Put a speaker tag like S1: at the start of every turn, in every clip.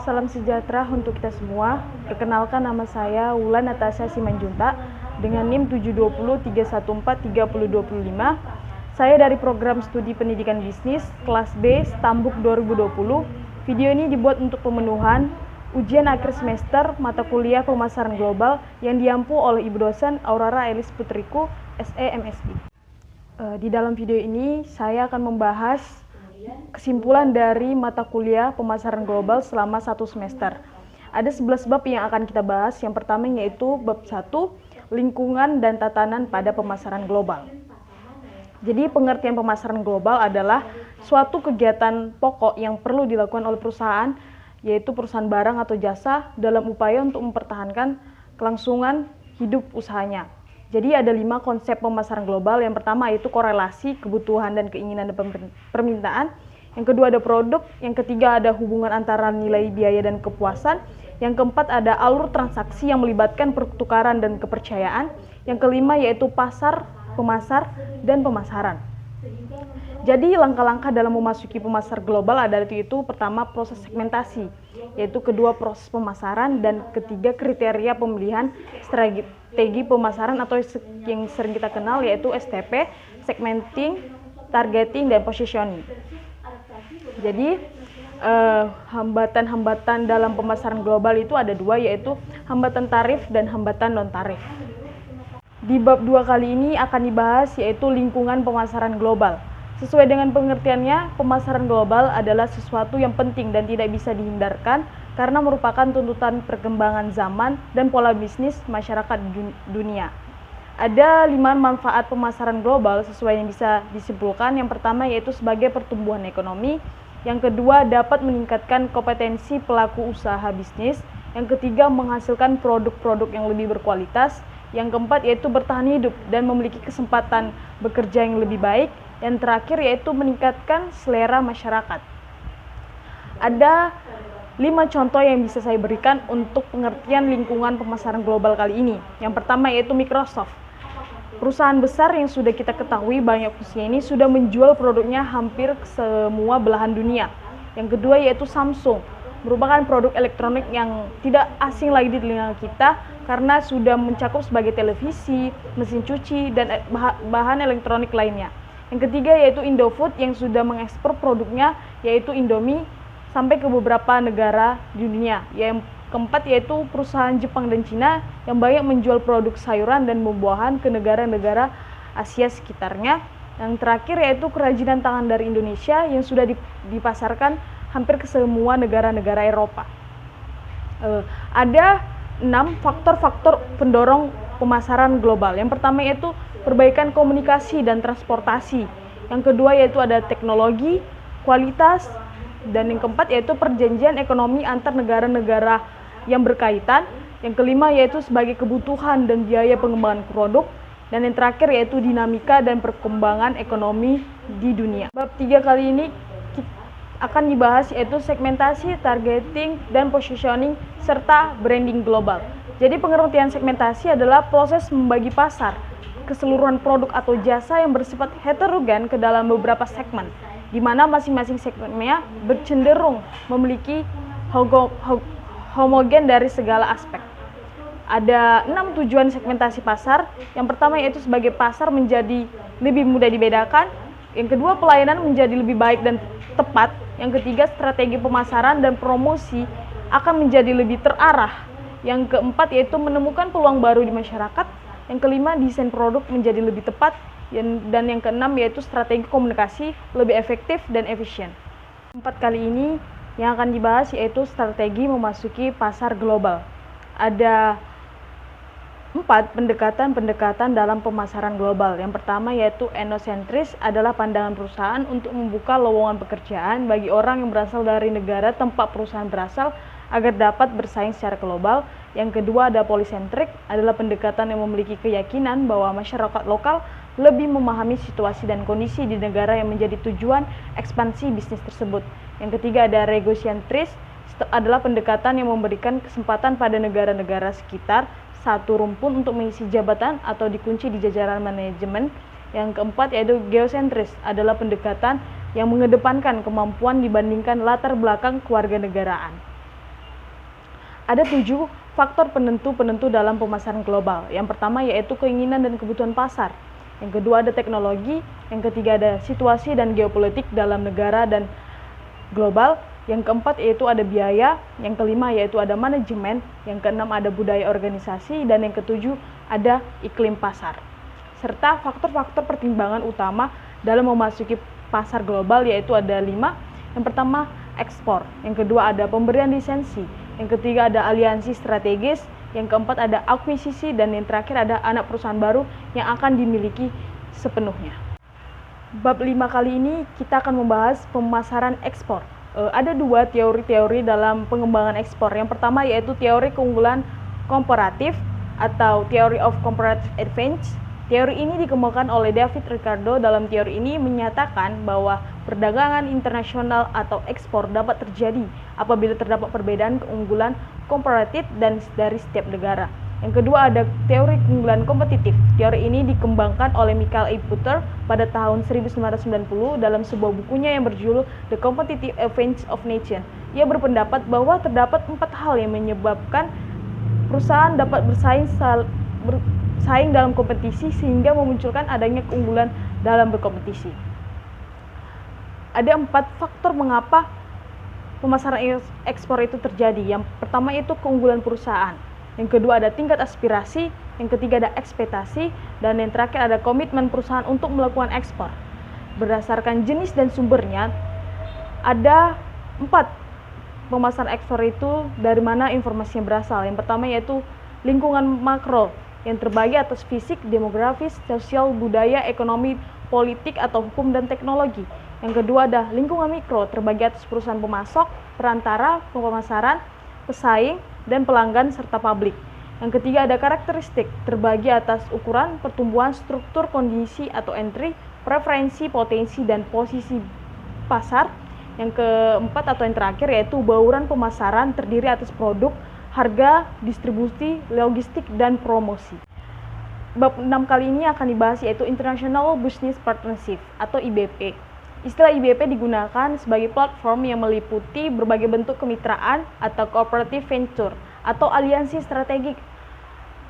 S1: Salam sejahtera untuk kita semua. Perkenalkan, nama saya Wulan Natasha Simanjuntak dengan NIM 72031432025. Saya dari program studi pendidikan bisnis kelas B Stambuk 2020. Video ini dibuat untuk pemenuhan ujian akhir semester mata kuliah pemasaran global yang diampu oleh Ibu dosen Aurora Elis Putriku, SE MSI. Di dalam video ini saya akan membahas kesimpulan dari mata kuliah pemasaran global selama 1 semester. Ada 11 bab yang akan kita bahas. Yang pertama yaitu bab 1, lingkungan dan tatanan pada pemasaran global. Jadi pengertian pemasaran global adalah suatu kegiatan pokok yang perlu dilakukan oleh perusahaan, yaitu perusahaan barang atau jasa dalam upaya untuk mempertahankan kelangsungan hidup usahanya. Jadi ada 5 konsep pemasaran global. Yang pertama yaitu korelasi, kebutuhan dan keinginan dan permintaan. Yang kedua ada produk. Yang ketiga ada hubungan antara nilai biaya dan kepuasan. Yang keempat ada alur transaksi yang melibatkan pertukaran dan kepercayaan. Yang kelima yaitu pasar, pemasar, dan pemasaran. Jadi langkah-langkah dalam memasuki pemasar global adalah itu pertama proses segmentasi, yaitu kedua proses pemasaran, dan ketiga kriteria pemilihan strategi pemasaran atau yang sering kita kenal yaitu STP, segmenting, targeting, dan positioning. Jadi hambatan-hambatan dalam pemasaran global itu ada 2, yaitu hambatan tarif dan hambatan non-tarif. Di bab 2 kali ini akan dibahas yaitu lingkungan pemasaran global. Sesuai dengan pengertiannya, pemasaran global adalah sesuatu yang penting dan tidak bisa dihindarkan karena merupakan tuntutan perkembangan zaman dan pola bisnis masyarakat dunia. Ada 5 manfaat pemasaran global sesuai yang bisa disimpulkan. Yang pertama yaitu sebagai pertumbuhan ekonomi. Yang kedua dapat meningkatkan kompetensi pelaku usaha bisnis. Yang ketiga menghasilkan produk-produk yang lebih berkualitas. Yang keempat yaitu bertahan hidup dan memiliki kesempatan bekerja yang lebih baik. Yang terakhir yaitu meningkatkan selera masyarakat. Ada 5 contoh yang bisa saya berikan untuk pengertian lingkungan pemasaran global kali ini. Yang pertama yaitu Microsoft. Perusahaan besar yang sudah kita ketahui banyak usia ini sudah menjual produknya hampir ke semua belahan dunia. Yang kedua yaitu Samsung, merupakan produk elektronik yang tidak asing lagi di telinga kita karena sudah mencakup sebagai televisi, mesin cuci, dan bahan elektronik lainnya. Yang ketiga yaitu Indofood yang sudah mengekspor produknya yaitu Indomie sampai ke beberapa negara di dunia. Yang keempat yaitu perusahaan Jepang dan Cina yang banyak menjual produk sayuran dan buah-buahan ke negara-negara Asia sekitarnya. Yang terakhir yaitu kerajinan tangan dari Indonesia yang sudah dipasarkan hampir ke semua negara-negara Eropa. Ada 6 faktor-faktor pendorong pemasaran global. Yang pertama yaitu perbaikan komunikasi dan transportasi. Yang kedua yaitu ada teknologi, kualitas, dan yang keempat yaitu perjanjian ekonomi antar negara-negara yang berkaitan. Yang kelima yaitu sebagai kebutuhan dan biaya pengembangan produk. Dan yang terakhir yaitu dinamika dan perkembangan ekonomi di dunia. Bab 3 kali ini akan dibahas yaitu segmentasi, targeting, dan positioning, serta branding global. Jadi pengertian segmentasi adalah proses membagi pasar keseluruhan produk atau jasa yang bersifat heterogen ke dalam beberapa segmen, di mana masing-masing segmennya bercenderung memiliki homogen dari segala aspek. Ada 6 tujuan segmentasi pasar. Yang pertama yaitu sebagai pasar menjadi lebih mudah dibedakan. Yang kedua, pelayanan menjadi lebih baik dan tepat. Yang ketiga, strategi pemasaran dan promosi akan menjadi lebih terarah. Yang keempat yaitu menemukan peluang baru di masyarakat. Yang kelima, desain produk menjadi lebih tepat. Dan yang keenam yaitu strategi komunikasi lebih efektif dan efisien. 4 kali ini yang akan dibahas yaitu strategi memasuki pasar global. Ada 4 pendekatan dalam pemasaran global. Yang pertama yaitu etnosentris, adalah pandangan perusahaan untuk membuka lowongan pekerjaan bagi orang yang berasal dari negara tempat perusahaan berasal agar dapat bersaing secara global. Yang kedua ada polisentrik, adalah pendekatan yang memiliki keyakinan bahwa masyarakat lokal lebih memahami situasi dan kondisi di negara yang menjadi tujuan ekspansi bisnis tersebut. Yang ketiga ada regosentris, adalah pendekatan yang memberikan kesempatan pada negara-negara sekitar satu rumpun untuk mengisi jabatan atau dikunci di jajaran manajemen. Yang keempat yaitu geosentris, adalah pendekatan yang mengedepankan kemampuan dibandingkan latar belakang kewarganegaraan. Ada 7 faktor penentu dalam pemasaran global. Yang pertama yaitu keinginan dan kebutuhan pasar. Yang kedua ada teknologi. Yang ketiga ada situasi dan geopolitik dalam negara dan global. Yang keempat yaitu ada biaya. Yang kelima yaitu ada manajemen. Yang keenam ada budaya organisasi. Dan yang ketujuh ada iklim pasar. Serta faktor-faktor pertimbangan utama dalam memasuki pasar global yaitu ada 5. Yang pertama ekspor. Yang kedua ada pemberian lisensi. Yang ketiga ada aliansi strategis, yang keempat ada akuisisi, dan yang terakhir ada anak perusahaan baru yang akan dimiliki sepenuhnya. Bab 5 kali ini kita akan membahas pemasaran ekspor. Ada 2 teori-teori dalam pengembangan ekspor. Yang pertama yaitu teori keunggulan komparatif atau Theory of Comparative Advantage. Teori ini dikembangkan oleh David Ricardo. Dalam teori ini menyatakan bahwa perdagangan internasional atau ekspor dapat terjadi apabila terdapat perbedaan keunggulan komparatif dan dari setiap negara. Yang kedua ada teori keunggulan kompetitif. Teori ini dikembangkan oleh Michael A. Porter pada tahun 1990 dalam sebuah bukunya yang berjudul The Competitive Advantage of Nations. Ia berpendapat bahwa terdapat 4 hal yang menyebabkan perusahaan dapat bersaing dalam kompetisi sehingga memunculkan adanya keunggulan dalam berkompetisi. Ada 4 faktor mengapa pemasaran ekspor itu terjadi. Yang pertama itu keunggulan perusahaan. Yang kedua ada tingkat aspirasi. Yang ketiga ada ekspektasi. Dan yang terakhir ada komitmen perusahaan untuk melakukan ekspor. Berdasarkan jenis dan sumbernya, ada 4 pemasaran ekspor itu dari mana informasinya berasal. Yang pertama yaitu lingkungan makro yang terbagi atas fisik, demografis, sosial, budaya, ekonomi, politik atau hukum dan teknologi. Yang kedua ada lingkungan mikro terbagi atas perusahaan pemasok, perantara, pemasaran, pesaing, dan pelanggan serta publik. Yang ketiga ada karakteristik terbagi atas ukuran, pertumbuhan, struktur, kondisi atau entry, preferensi, potensi, dan posisi pasar. Yang keempat atau yang terakhir yaitu bauran pemasaran terdiri atas produk, harga, distribusi, logistik, dan promosi. Bab 6 kali ini akan dibahas yaitu International Business Partnership atau IBP. Istilah IBP digunakan sebagai platform yang meliputi berbagai bentuk kemitraan atau cooperative venture atau aliansi strategik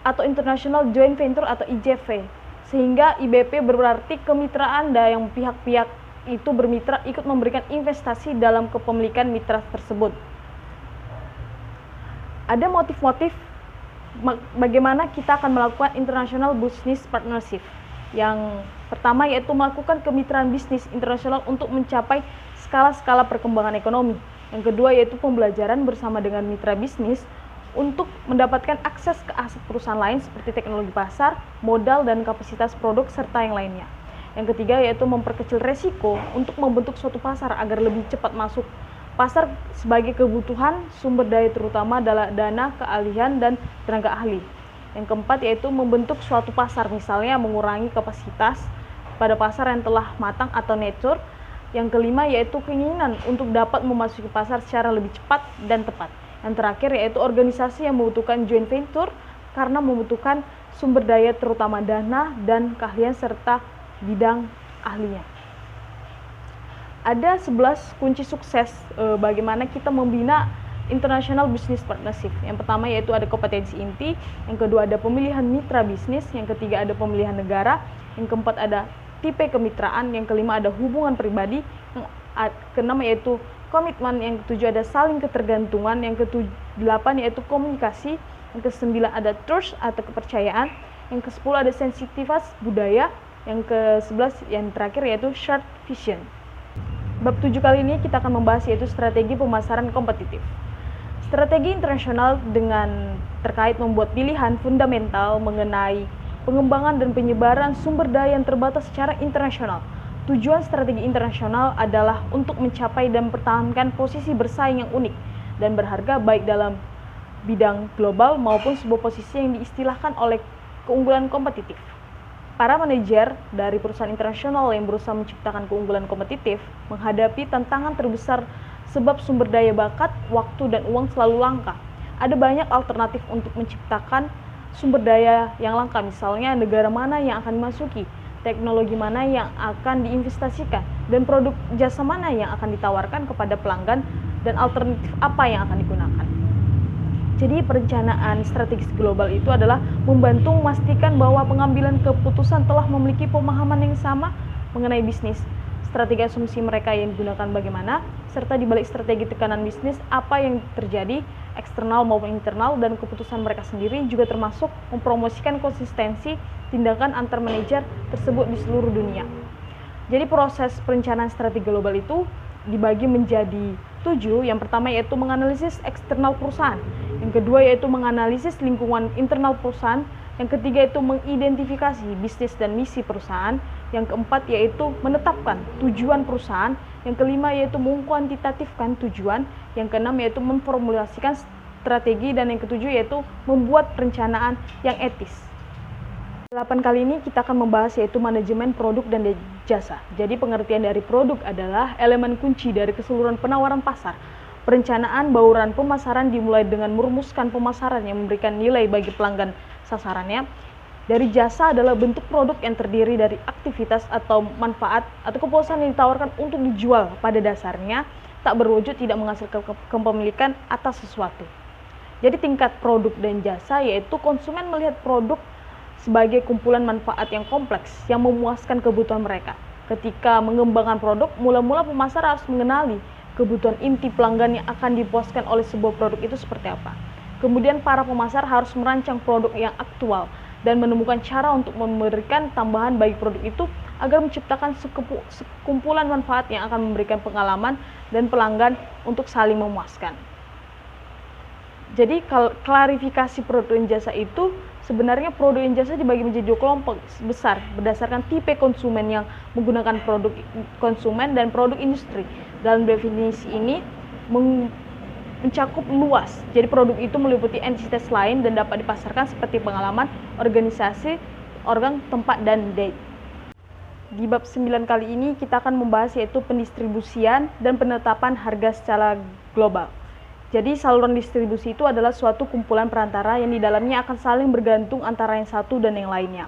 S1: atau International Joint Venture atau IJV. Sehingga IBP berarti kemitraan yang pihak-pihak itu bermitra ikut memberikan investasi dalam kepemilikan mitra tersebut. Ada motif-motif bagaimana kita akan melakukan International Business Partnership. Yang pertama yaitu melakukan kemitraan bisnis internasional untuk mencapai skala-skala perkembangan ekonomi. Yang kedua yaitu pembelajaran bersama dengan mitra bisnis untuk mendapatkan akses ke aset perusahaan lain seperti teknologi pasar, modal, dan kapasitas produk serta yang lainnya. Yang ketiga yaitu memperkecil resiko untuk membentuk suatu pasar agar lebih cepat masuk pasar sebagai kebutuhan sumber daya terutama adalah dana, keahlian, dan tenaga ahli. Yang keempat yaitu membentuk suatu pasar, misalnya mengurangi kapasitas pada pasar yang telah matang atau mature. Yang kelima yaitu keinginan untuk dapat memasuki pasar secara lebih cepat dan tepat. Yang terakhir yaitu organisasi yang membutuhkan joint venture karena membutuhkan sumber daya terutama dana dan keahlian serta bidang ahlinya. Ada 11 kunci sukses bagaimana kita membina International Business Partnership. Yang pertama yaitu ada kompetensi inti, yang kedua ada pemilihan mitra bisnis, yang ketiga ada pemilihan negara, yang keempat ada tipe kemitraan, yang kelima ada hubungan pribadi, yang keenam yaitu komitmen, yang ketujuh ada saling ketergantungan, yang kedelapan yaitu komunikasi, yang kesembilan ada trust atau kepercayaan, yang kesepuluh ada sensitivitas budaya, yang ke-11 yang terakhir yaitu shared vision. Bab 7 kali ini kita akan membahas yaitu strategi pemasaran kompetitif. Strategi internasional dengan terkait membuat pilihan fundamental mengenai pengembangan dan penyebaran sumber daya yang terbatas secara internasional. Tujuan strategi internasional adalah untuk mencapai dan mempertahankan posisi bersaing yang unik dan berharga baik dalam bidang global maupun sebuah posisi yang diistilahkan oleh keunggulan kompetitif. Para manajer dari perusahaan internasional yang berusaha menciptakan keunggulan kompetitif menghadapi tantangan terbesar sebab sumber daya bakat, waktu, dan uang selalu langka. Ada banyak alternatif untuk menciptakan sumber daya yang langka, misalnya negara mana yang akan dimasuki, teknologi mana yang akan diinvestasikan, dan produk jasa mana yang akan ditawarkan kepada pelanggan, dan alternatif apa yang akan digunakan. Jadi perencanaan strategis global itu adalah membantu memastikan bahwa pengambilan keputusan telah memiliki pemahaman yang sama mengenai bisnis, strategi asumsi mereka yang digunakan bagaimana, serta di balik strategi tekanan bisnis apa yang terjadi eksternal maupun internal, dan keputusan mereka sendiri juga termasuk mempromosikan konsistensi tindakan antar manajer tersebut di seluruh dunia. Jadi proses perencanaan strategi global itu dibagi menjadi 7. Yang pertama yaitu menganalisis eksternal perusahaan, yang kedua yaitu menganalisis lingkungan internal perusahaan, yang ketiga yaitu mengidentifikasi bisnis dan misi perusahaan, yang keempat yaitu menetapkan tujuan perusahaan, yang kelima yaitu mengkuantitatifkan tujuan, yang keenam yaitu memformulasikan strategi, dan yang ketujuh yaitu membuat perencanaan yang etis. 8 kali ini kita akan membahas yaitu manajemen produk dan jasa. Jadi pengertian dari produk adalah elemen kunci dari keseluruhan penawaran pasar. Perencanaan bauran pemasaran dimulai dengan merumuskan pemasaran yang memberikan nilai bagi pelanggan sasarannya. Dari jasa adalah bentuk produk yang terdiri dari aktivitas atau manfaat atau kepuasan yang ditawarkan untuk dijual, pada dasarnya tak berwujud tidak menghasilkan kepemilikan atas sesuatu. Jadi tingkat produk dan jasa yaitu konsumen melihat produk sebagai kumpulan manfaat yang kompleks yang memuaskan kebutuhan mereka. Ketika mengembangkan produk, mula-mula pemasar harus mengenali kebutuhan inti pelanggan yang akan dipuaskan oleh sebuah produk itu seperti apa. Kemudian para pemasar harus merancang produk yang aktual dan menemukan cara untuk memberikan tambahan bagi produk itu agar menciptakan sekumpulan manfaat yang akan memberikan pengalaman dan pelanggan untuk saling memuaskan. Jadi klarifikasi produk dan jasa itu sebenarnya produk dan jasa dibagi menjadi 2 kelompok besar berdasarkan tipe konsumen yang menggunakan produk konsumen dan produk industri. Dalam definisi ini mencakup luas. Jadi produk itu meliputi entitas lain dan dapat dipasarkan seperti pengalaman, organisasi, organ, tempat, dan date. Di bab 9 kali ini kita akan membahas yaitu pendistribusian dan penetapan harga secara global. Jadi saluran distribusi itu adalah suatu kumpulan perantara yang di dalamnya akan saling bergantung antara yang satu dan yang lainnya.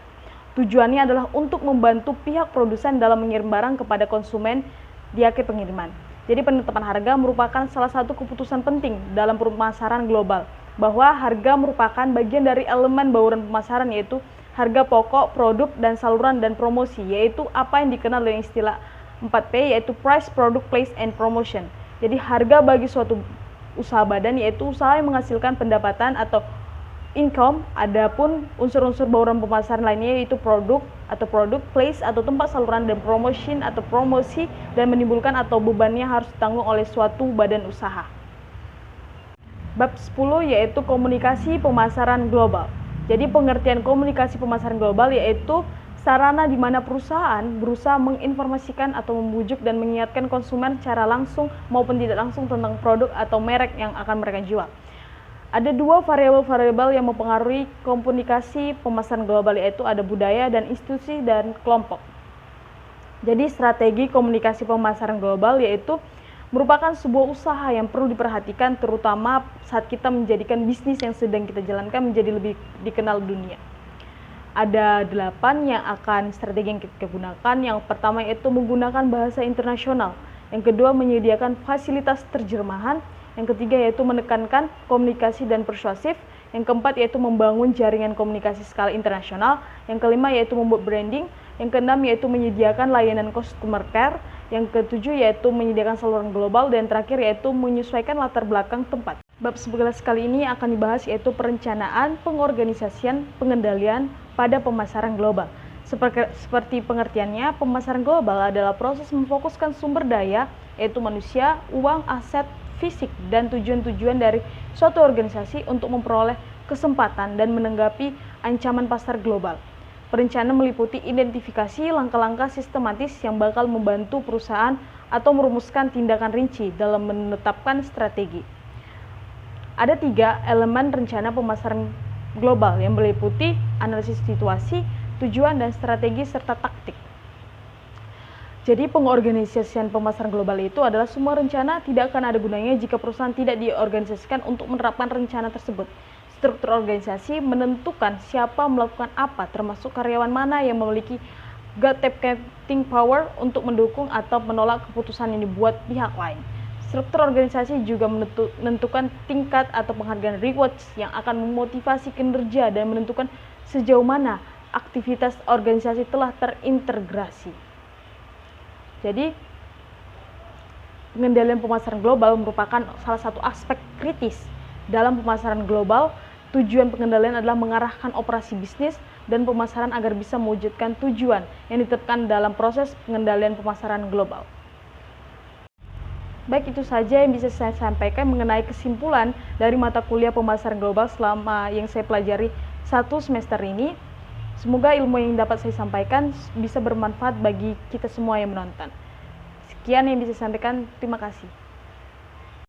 S1: Tujuannya adalah untuk membantu pihak produsen dalam mengirim barang kepada konsumen di akhir pengiriman. Jadi penetapan harga merupakan salah satu keputusan penting dalam pemasaran global, bahwa harga merupakan bagian dari elemen bauran pemasaran yaitu harga pokok, produk, dan saluran dan promosi, yaitu apa yang dikenal dengan istilah 4P yaitu Price, Product, Place, and Promotion. Jadi harga bagi suatu usaha badan yaitu usaha yang menghasilkan pendapatan atau income. Adapun unsur-unsur bauran pemasaran lainnya yaitu produk atau product, place atau tempat saluran, dan promotion atau promosi, dan menimbulkan atau bebannya harus ditanggung oleh suatu badan usaha. Bab 10 yaitu komunikasi pemasaran global. Jadi pengertian komunikasi pemasaran global yaitu sarana di mana perusahaan berusaha menginformasikan atau membujuk dan mengingatkan konsumen secara langsung maupun tidak langsung tentang produk atau merek yang akan mereka jual. Ada 2 variabel-variabel yang mempengaruhi komunikasi pemasaran global yaitu ada budaya dan institusi dan kelompok. Jadi strategi komunikasi pemasaran global yaitu merupakan sebuah usaha yang perlu diperhatikan terutama saat kita menjadikan bisnis yang sedang kita jalankan menjadi lebih dikenal dunia. Ada 8 yang akan strategi yang kita gunakan. Yang pertama yaitu menggunakan bahasa internasional. Yang kedua menyediakan fasilitas terjemahan. Yang ketiga yaitu menekankan komunikasi dan persuasif. Yang keempat yaitu membangun jaringan komunikasi skala internasional. Yang kelima yaitu membuat branding. Yang keenam yaitu menyediakan layanan customer care. Yang ketujuh yaitu menyediakan saluran global. Dan terakhir yaitu menyesuaikan latar belakang tempat. Bab 11 kali ini akan dibahas yaitu perencanaan, pengorganisasian, pengendalian pada pemasaran global. Seperti pengertiannya, pemasaran global adalah proses memfokuskan sumber daya, yaitu manusia, uang, aset, fisik, dan tujuan-tujuan dari suatu organisasi untuk memperoleh kesempatan dan menanggapi ancaman pasar global. Perencanaan meliputi identifikasi langkah-langkah sistematis yang bakal membantu perusahaan atau merumuskan tindakan rinci dalam menetapkan strategi. Ada 3 elemen rencana pemasaran global yang meliputi analisis situasi, tujuan, dan strategi serta taktik. Jadi pengorganisasian pemasaran global itu adalah semua rencana tidak akan ada gunanya jika perusahaan tidak diorganisasikan untuk menerapkan rencana tersebut. Struktur organisasi menentukan siapa melakukan apa, termasuk karyawan mana yang memiliki gatekeeping power untuk mendukung atau menolak keputusan yang dibuat pihak lain. Struktur organisasi juga menentukan tingkat atau penghargaan rewards yang akan memotivasi kinerja dan menentukan sejauh mana aktivitas organisasi telah terintegrasi. Jadi, pengendalian pemasaran global merupakan salah satu aspek kritis dalam pemasaran global. Tujuan pengendalian adalah mengarahkan operasi bisnis dan pemasaran agar bisa mewujudkan tujuan yang ditetapkan dalam proses pengendalian pemasaran global. Baik, itu saja yang bisa saya sampaikan mengenai kesimpulan dari mata kuliah pemasaran global selama yang saya pelajari 1 semester ini. Semoga ilmu yang dapat saya sampaikan bisa bermanfaat bagi kita semua yang menonton. Sekian yang bisa saya sampaikan, terima kasih.